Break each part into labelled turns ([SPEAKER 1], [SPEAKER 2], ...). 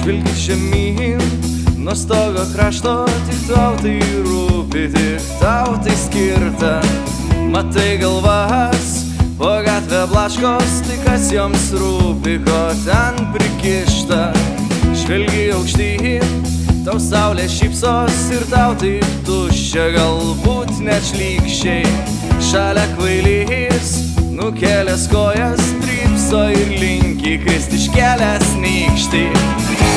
[SPEAKER 1] Žvilgi žemyn, nuo stogo krašto, tik tau tai rūpi, tik tau tai skirta. Matai galvas, po gatvę blaškos, tai kas joms rūpi, ko ten prikišta. Žvilgi aukštyn, tau saulė šypsos ir tau taip tuščia, galbūt net šlykščiai. Šalia kvailys, nukėlęs kojas, trypso ir linki kristi iškėlęs nykštį.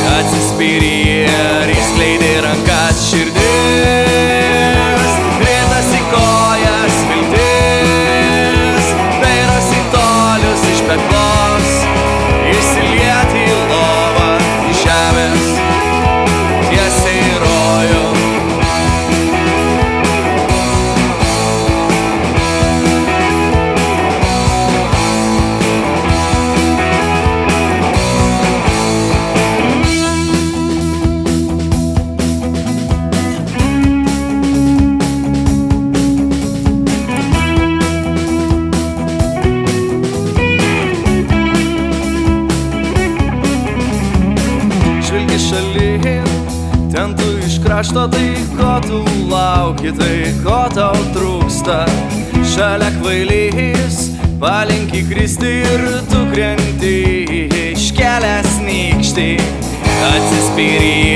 [SPEAKER 1] Atsispyrė ir įskleidė rankas širdis, krėtas į kojas viltis, dairos į tolius iš peklos, įsilieti į lovą, į žemės, tiesiai į rojų. Šalin, ten tu iš krašto, tai ko tu lauki, tai ko tau trūksta. Šalia kvailys, palinki kristi ir tu krenti, iškėlęs nykštį. Atsispyrė